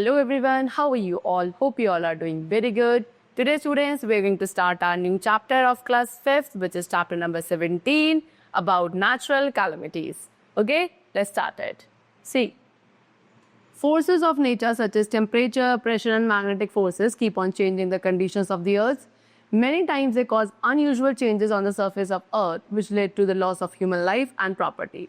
Hello everyone, how are you all? Hope you all are doing very good. Today students, we are going to start our new chapter of class 5th, which is chapter number 17 about natural calamities. Okay, let's start it. See, forces of nature such as temperature, pressure and magnetic forces keep on changing the conditions of the earth. Many times they cause unusual changes on the surface of earth which led to the loss of human life and property.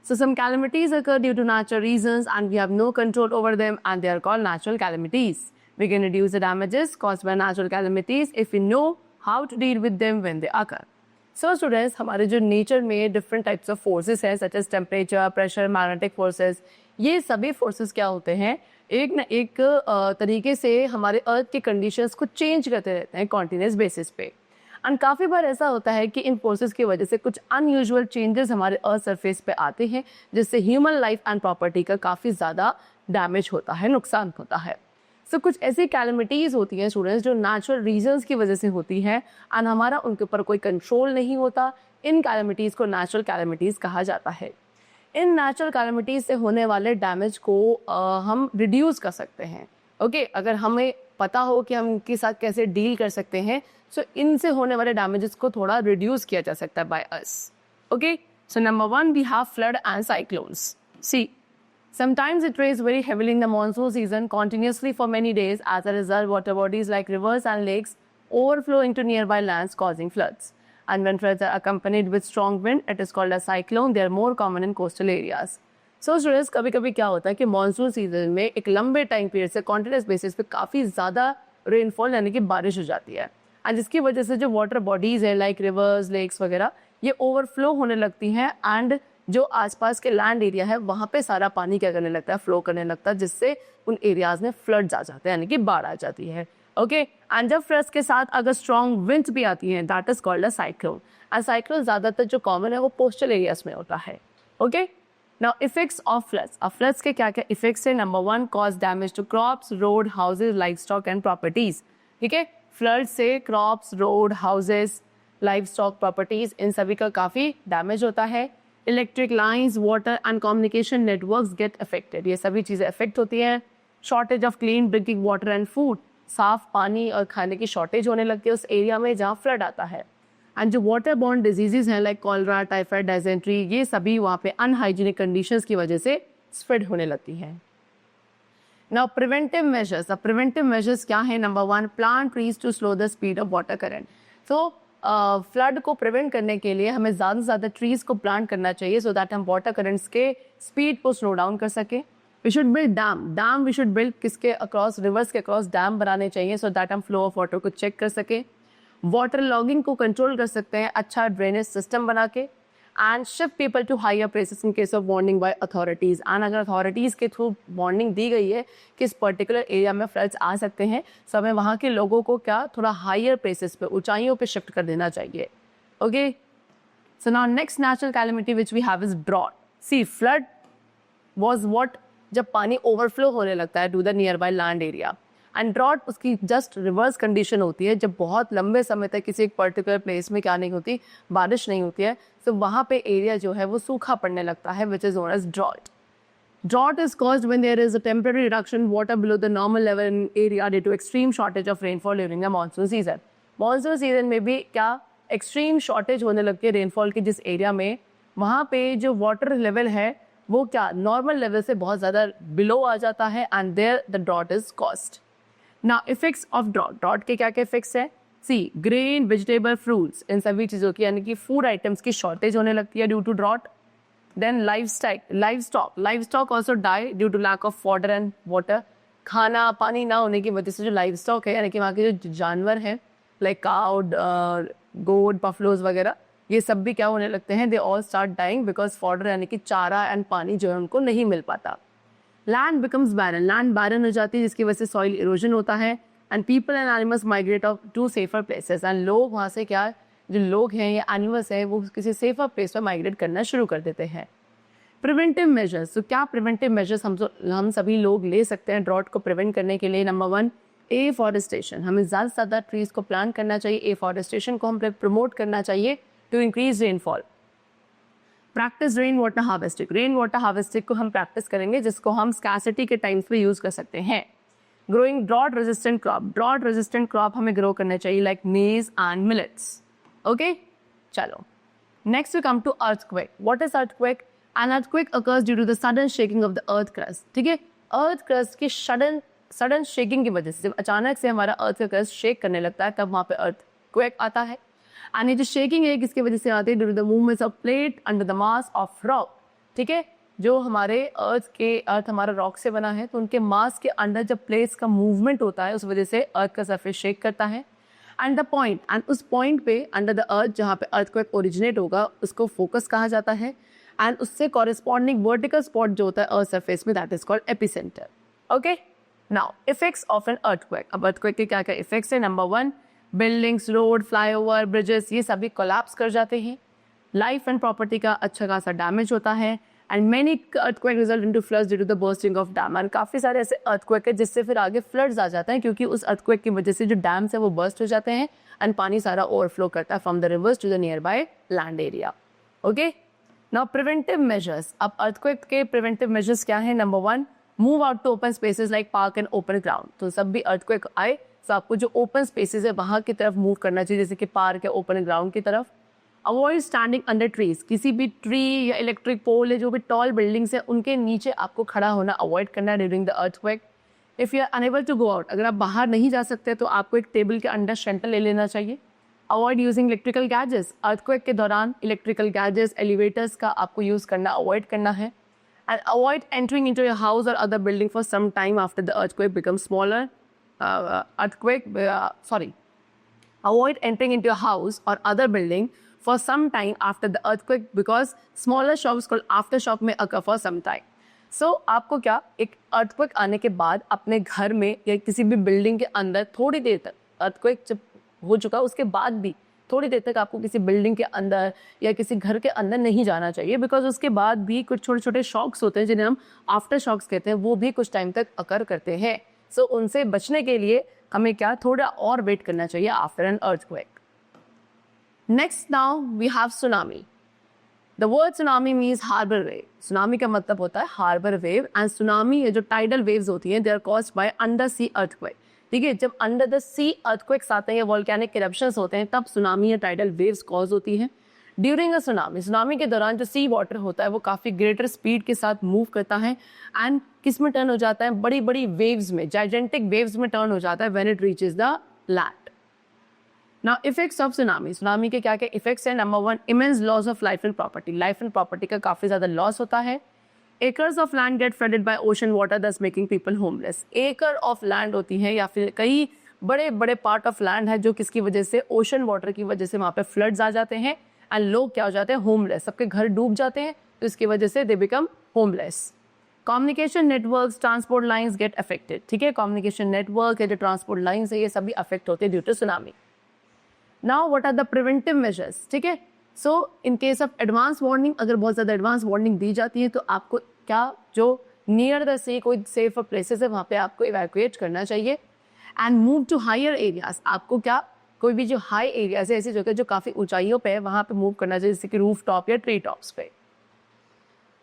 So some calamities occur due to natural reasons and we have no control over them, and they are called natural calamities. We can reduce the damages caused by natural calamities if we know how to deal with them when they occur. So students, हमारे जो nature में different types of forces हैं such as temperature, pressure, magnetic forces, ये सभी forces क्या होते हैं, एक ना एक तरीके से हमारे अर्थ के कंडीशंस को चेंज करते रहते हैं कॉन्टिन्यूस बेसिस पे. एंड काफ़ी बार ऐसा होता है कि इन फोर्सेस की वजह से कुछ अनयूजुअल चेंजेस हमारे अर्थ सरफेस पे आते हैं जिससे ह्यूमन लाइफ एंड प्रॉपर्टी का काफ़ी ज़्यादा डैमेज होता है, नुकसान होता है. सो कुछ ऐसी कैलमिटीज़ होती हैं स्टूडेंट्स जो नेचुरल रीजंस की वजह से होती है एंड हमारा उनके ऊपर कोई कंट्रोल नहीं होता. इन कैलमिटीज़ को नेचुरल कैलमिटीज़ कहा जाता है. इन नेचुरल कैलमिटीज़ से होने वाले डैमेज को हम रिड्यूस कर सकते हैं. ओके, अगर हमें पता हो कि हम इनके साथ कैसे डील कर सकते हैं, सो इनसे होने वाले डैमेजेस को थोड़ा रिड्यूस किया जा सकता है by us. Okay, so number 1 we have flood and cyclones. See, sometimes it rains very heavily in the monsoon season continuously for many days. As a result, water bodies like rivers and lakes overflow into nearby lands, causing floods. And when floods are accompanied with strong wind, it is called a cyclone. They are more common in coastal areas. So students, कभी कभी क्या होता है कि monsoon season में एक लंबे time period से कॉन्टिन्यूस बेसिस पे काफ़ी ज़्यादा रेनफॉल यानी कि बारिश हो जाती है, एंड जिसकी वजह से जो वाटर बॉडीज़ है लाइक रिवर्स, लेक्स वगैरह, ये ओवरफ्लो होने लगती हैं एंड जो आसपास के लैंड एरिया है वहाँ पे सारा पानी क्या करने लगता है, फ्लो करने लगता है, जिससे उन एरियाज में फ्लड्स आ जाते हैं यानी कि बाढ़ आ जाती है. ओके, एंड जब फ्लड्स के साथ अगर स्ट्रॉन्ग विंड्स भी आती हैं, that is called a cyclone. And cyclone ज़्यादातर जो कॉमन है वो कोस्टल एरियाज में होता है. Okay, now effects of floods. अब फ्लड्स के क्या क्या इफेक्ट्स है? Number 1, cause damage to crops, road, houses, livestock and properties. ठीक है, फ्लड से crops, road, houses, livestock, properties, इन सभी का काफ़ी डैमेज होता है. Electric lines, water and communication networks get affected. ये सभी चीज़ें अफेक्ट होती हैं. Shortage of clean drinking water and food, साफ पानी और खाने की शॉर्टेज होने लगती है उस एरिया में जहाँ फ्लड आता है. एंड जो वाटर बॉर्न डिजीजेज हैं लाइक कॉलरा, टाइफाइड, डायसेंट्री, ये सभी वहाँ पे अनहाइजीनिक कंडीशंस की वजह से स्प्रेड होने लगती हैं. Now preventive measures. अब प्रिवेंटिव मेजर्स क्या है? Number 1, plant trees to slow the speed of water current. So flood को प्रिवेंट करने के लिए हमें ज़्यादा से ज़्यादा ट्रीज़ को प्लांट करना चाहिए सो दैट हम वाटर करंट्स के स्पीड को स्लो डाउन कर सकें. We should build dam we should build किसके अक्रॉस, रिवर्स के अक्रॉस डैम बनाने चाहिए सो दैट हम फ्लो ऑफ वाटर को चेक कर सकें. वाटर लॉगिंग को कंट्रोल कर सकते हैं अच्छा ड्रेनेज सिस्टम बना के. And shift people to higher places in case of warning by authorities. And अगर अथॉरिटीज़ के थ्रू वार्निंग दी गई है कि इस पर्टिकुलर एरिया में फ्लड्स आ सकते हैं, सो हमें वहाँ के लोगों को क्या थोड़ा हायर प्लेसेस पे, ऊंचाइयों पे शिफ्ट कर देना चाहिए. Okay, so now next natural calamity which we have is drought. See, flood was what, जब पानी ओवरफ्लो होने लगता है to the near by land area. And drought उसकी जस्ट रिवर्स कंडीशन होती है जब बहुत लंबे समय तक किसी एक पर्टिकुलर प्लेस में क्या नहीं होती, बारिश नहीं होती है, तो वहाँ पे एरिया जो है वो सूखा पड़ने लगता है, which is known as drought. Drought is caused when there is a temporary reduction in water below the normal level in area due to extreme shortage of rainfall during the monsoon season. Monsoon season में भी क्या extreme shortage होने लगती है rainfall की जिस area में, वहाँ पे जो वाटर लेवल है वो क्या नॉर्मल लेवल से बहुत ज़्यादा बिलो आ जाता है and there the drought is caused. Now effects of drought. Drought के क्या क्या इफेक्ट्स है? सी, ग्रेन, वेजिटेबल, फ्रूट्स, इन सभी चीज़ों की यानी कि फूड आइटम्स की शॉर्टेज होने लगती है due to drought. Then livestock also die due to lack of fodder and water. खाना पानी ना होने की वजह से जो लाइव स्टॉक है यानी कि वहाँ के जो जानवर हैं लाइक काउ, गोट, बफलोज वगैरह, ये सब भी क्या होने लगते हैं, they all start dying because fodder यानी कि चारा एंड पानी जो है उनको नहीं मिल पाता. लैंड बिकम्स बैरन. लैंड बैरन हो जाती है जिसकी वजह से सॉइल इरोजन होता है and people and animals migrate off to safer places. And लोग वहाँ से क्या, जो लोग हैं या एनिमल्स हैं वो किसी सेफर प्लेस पर माइग्रेट करना शुरू कर देते हैं. Preventive measures. तो क्या प्रिवेंटिव मेजर्स हम सभी लोग ले सकते हैं ड्रॉट को प्रिवेंट करने के लिए? Number 1, afforestation. हमें ज़्यादा से ज़्यादा ट्रीज़ को प्लांट करना चाहिए. एफॉरेस्टेशन को हम प्रमोट करना चाहिए to increase rainfall. Practice rain water harvesting. Rain water harvesting को हम प्रैक्टिस करेंगे जिसको हम स्कैसिटी के टाइम्स पे यूज़ कर सकते हैं. Growing drought resistant crop, drought resistant crop हमें ग्रो करना चाहिए like maize and millets. Okay, चलो next we come to earthquake. What is earthquake? An earthquake occurs due to the sudden shaking of the earth crust. ठीक है, earth crust की sudden shaking की वजह से, अचानक से हमारा अर्थ का क्रस्ट शेक करने लगता है, तब वहाँ पे अर्थक्वेक आता है. एंड ये जो शेकिंग है किसकी वजह से आती है? Due to the movements of plate under the mass of rock. ठीक है, जो हमारे अर्थ हमारा रॉक से बना है, तो उनके मास के अंडर जब प्लेट्स का मूवमेंट होता है, उस वजह से अर्थ का सरफेस शेक करता है. एंड द पॉइंट, एंड उस पॉइंट पे अंडर द अर्थ जहाँ पे अर्थक्वेक ओरिजिनेट होगा, उसको फोकस कहा जाता है. एंड उससे कॉरेस्पॉन्डिंग वर्टिकल स्पॉट जो होता है अर्थ सरफेस में, that is called epicentre. Okay, now effects of an earthquake. अब अर्थक्वेक के क्या क्या इफेक्ट्स है? Number 1, buildings, road, flyover, bridges, ये सभी कोलैप्स कर जाते हैं. लाइफ एंड प्रॉपर्टी का अच्छा खासा डैमेज होता है. And many earthquake result into floods due to the bursting of dam. And काफ़ी सारे ऐसे अर्थक्वेक है जिससे फिर आगे फ्लड्स आ जाते हैं, क्योंकि उस अर्थक्वेक की वजह से जो डैम्स है वो बर्स्ट हो जाते हैं एंड पानी सारा ओवरफ्लो करता है from the rivers to the near by land area. Okay, now preventive measures. अब अर्थक्वेक के प्रिवेंटिव मेजर्स क्या है? Number 1, move out to open spaces like park and open ground. तो सब भी अर्थक्वेक आए तो आपको जो ओपन स्पेसेस है वहाँ की तरफ मूव करना चाहिए, जैसे कि पार्क या ओपन ग्राउंड की तरफ. Avoid standing under trees. किसी भी ट्री या इलेक्ट्रिक पोल या जो भी टॉल बिल्डिंग्स है उनके नीचे आपको खड़ा होना अवॉइड करना है during the earthquake. If you are unable to go out, अगर आप बाहर नहीं जा सकते तो आपको एक टेबल के अंडर शेल्टर ले लेना चाहिए. Avoid using electrical gadgets. Earthquake के दौरान इलेक्ट्रिकल गैजेट्स, एलिवेटर्स का आपको यूज़ करना अवॉइड करना है. And avoid entering into your house और other building for some time after the earthquake become smaller. Avoid entering into your house or other building for some time after the earthquake because smaller shocks called aftershock may occur for some time. So आपको क्या, एक earthquake आने के बाद अपने घर में या किसी भी बिल्डिंग के अंदर थोड़ी देर तक, earthquake जब हो चुका उसके बाद भी थोड़ी देर तक आपको किसी बिल्डिंग के अंदर या किसी घर के अंदर नहीं जाना चाहिए, बिकॉज उसके बाद भी कुछ छोटे छोटे शॉक्स होते हैं जिन्हें हम आफ्टर शॉक्स कहते हैं, वो भी कुछ टाइम तक अकर करते हैं. सो उनसे बचने के लिए हमें क्या, थोड़ा और वेट करना चाहिए after an earthquake. Next now we have tsunami. The word tsunami means harbour wave. Tsunami का मतलब होता है हार्बर वेव. एंड सुनामी ये जो टाइडल वेव्स होती हैं, they are caused by under sea earthquake. ठीक है, जब अंडर द सी अर्थक्वेक्स आते हैं या वोल्केनिक इरप्शंस होते हैं, तब सुनामी या टाइडल वेव्स कॉज होती हैं. ड्यूरिंग अ सुनामी, सुनामी के दौरान जो सी वाटर होता है वो काफ़ी ग्रेटर स्पीड के साथ मूव करता है एंड किस में टर्न हो जाता है, बड़ी बड़ी वेव्स में, जाइजेंटिक वेव्स में टर्न हो जाता है when it reaches the land. Now effects of tsunami. Tsunami के क्या क्या इफेक्ट्स हैं? Number 1, immense loss of life and property. Life and property का काफ़ी ज़्यादा लॉस होता है. Acres of land get flooded by ocean water thus making people homeless. एकड़ ऑफ लैंड होती है या फिर कई बड़े बड़े पार्ट ऑफ लैंड है जो किसकी वजह से, ओशन वाटर की वजह से वहाँ पे फ्लड्स आ जाते हैं एंड लोग क्या हो जाते हैं, होमलेस. सबके घर डूब जाते हैं, तो इसकी वजह से they become homeless. Communication networks, transport lines get affected. ठीक है, कम्युनिकेशन नेटवर्क है, जो ट्रांसपोर्ट लाइंस है, ये सभी अफेक्ट होते हैं due to tsunami. Now what are the preventive measures. ठीक है, so in case of advance warning, अगर बहुत ज़्यादा एडवांस वार्निंग दी जाती है तो आपको क्या, जो नियर द सी कोई सेफ प्लेसेस है वहाँ पे आपको इवैक्यूएट करना चाहिए and move to higher areas. आपको क्या, कोई भी जो हाई एरियाज है, ऐसी जगह जो काफ़ी ऊंचाइयों पे है, वहाँ पे मूव करना चाहिए, जैसे कि रूफ टॉप या ट्री टॉप्स पे.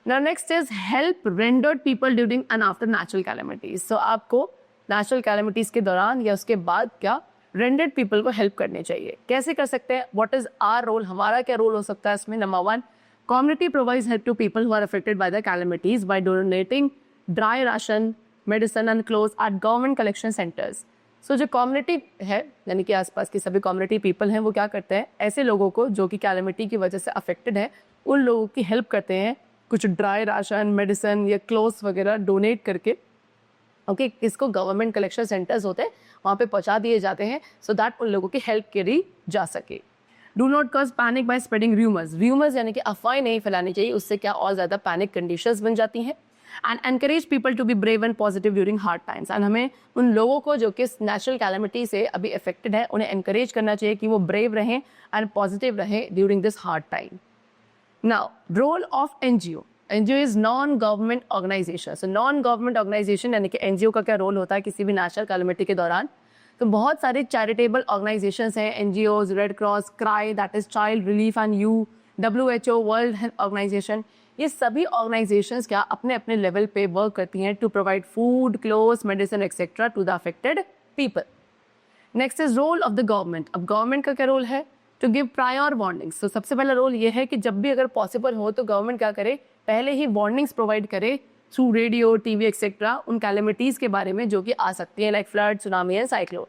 Now next is help rendered people during and after natural calamities. So आपको नेचुरल कैलेमिटीज के दौरान या उसके बाद क्या, रेंडर्ड पीपल को हेल्प करनी चाहिए. कैसे कर सकते हैं? व्हाट इज आवर रोल, हमारा क्या रोल हो सकता है इसमें? Number 1, community provides help to people who are affected by the calamities by donating dry ration, medicine and clothes at government collection centers. So जो कम्युनिटी है, यानी कि आसपास की सभी कम्युनिटी पीपल हैं, वो क्या करते हैं, ऐसे लोगों को जो कि कैलेमिटी की वजह से अफेक्टेड है, उन लोगों की हेल्प करते हैं कुछ ड्राई राशन, मेडिसिन या क्लोथ्स वगैरह डोनेट करके. ओके, इसको गवर्नमेंट कलेक्शन सेंटर्स होते हैं, वहाँ पे पहुँचा दिए जाते हैं सो दैट उन लोगों की हेल्प करी जा सके. Do not cause panic by spreading rumours. Rumours यानी कि अफवाहें नहीं फैलानी चाहिए, उससे क्या और ज़्यादा पैनिक कंडीशंस बन जाती हैं. And encourage people to be brave and positive during hard times. And हमें उन लोगों को जो कि नेचुरल कैलेमिटी से अभी अफेक्टेड है, उन्हें एनकरेज करना चाहिए कि वो ब्रेव रहें एंड पॉजिटिव रहें during this hard time. Now role of NGO. NGO is non government organisation. So non government organisation यानी कि एनजीओ का क्या रोल होता है किसी भी नेचुरल कैलेमिटी के दौरान? तो बहुत सारे चैरिटेबल ऑर्गेनाइजेशंस हैं, NGOs, Red Cross, CRY that is child relief and you, WHO, World Health Organisation, ये सभी ऑर्गेनाइजेशंस क्या अपने अपने लेवल पे वर्क करती हैं to provide food, clothes, medicine etcetera to the affected people. Next is role of the government. अब government का क्या रोल है? To give prior warnings. तो सबसे पहला रोल ये है कि जब भी अगर पॉसिबल हो तो गवर्नमेंट क्या करे, पहले ही वार्निंग्स प्रोवाइड करे थ्रू रेडियो, टीवी एक्सेट्रा उन कैलेमिटीज के बारे में जो कि आ सकती हैं, like flood, tsunami and cyclone.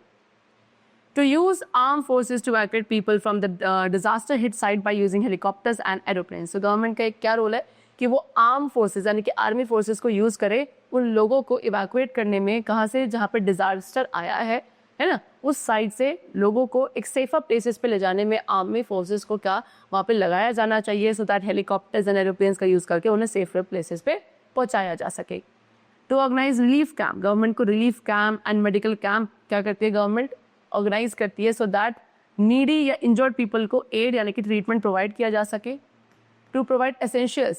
To use armed forces to evacuate people from the disaster hit site by using helicopters and aeroplanes. So government का एक क्या रोल है कि वो आर्म फोर्सेज यानी कि आर्मी फोर्सेज को यूज करे उन लोगों को इवैक्यूएट करने में, कहाँ से, जहाँ पे डिजास्टर आया है ना, उस साइड से लोगों को एक सेफर प्लेसेस पे ले जाने में आर्मी फोर्सेज को क्या वहाँ पे लगाया जाना चाहिए, so that helicopters and aeroplanes का यूज करके उन्हें सेफर प्लेसेस पे पहुँचाया जा सके. To organise relief camp. Government को relief camp and medical camp क्या करती है, गवर्नमेंट ऑर्गेनाइज करती है सो दैट नीडी या इंजर्ड पीपल को एड यानी कि ट्रीटमेंट प्रोवाइड किया जा सके. टू प्रोवाइड एसेंशियल्स,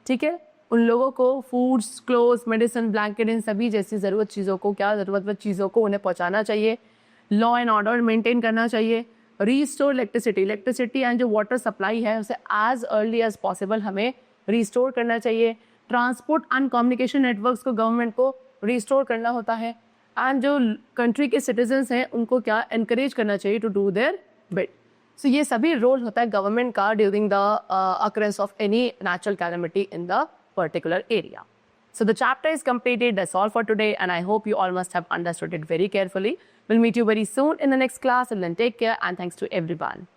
ठीक है, उन लोगों को फूड्स, क्लोथ्स, मेडिसिन, ब्लैंकेट, इन सभी जैसी ज़रूरत चीज़ों को क्या ज़रूरतमंद चीज़ों को उन्हें पहुंचाना चाहिए. लॉ एंड ऑर्डर मेंटेन करना चाहिए. रीस्टोर इलेक्ट्रिसिटी एंड जो वाटर सप्लाई है उसे एज अर्ली एज पॉसिबल हमें रीस्टोर करना चाहिए. ट्रांसपोर्ट एंड कम्युनिकेशन नेटवर्क्स को गवर्नमेंट को रीस्टोर करना होता है. एंड जो कंट्री के सिटीजन्स हैं उनको क्या एनकरेज करना चाहिए टू डू देयर बिट. सो ये सभी रोल होता है गवर्नमेंट का during the occurrence of any natural calamity in the particular area. So the chapter is completed. That's all for today, and I hope you all must have understood it very carefully. We'll meet you very soon in the next class, and then take care, and thanks to everyone.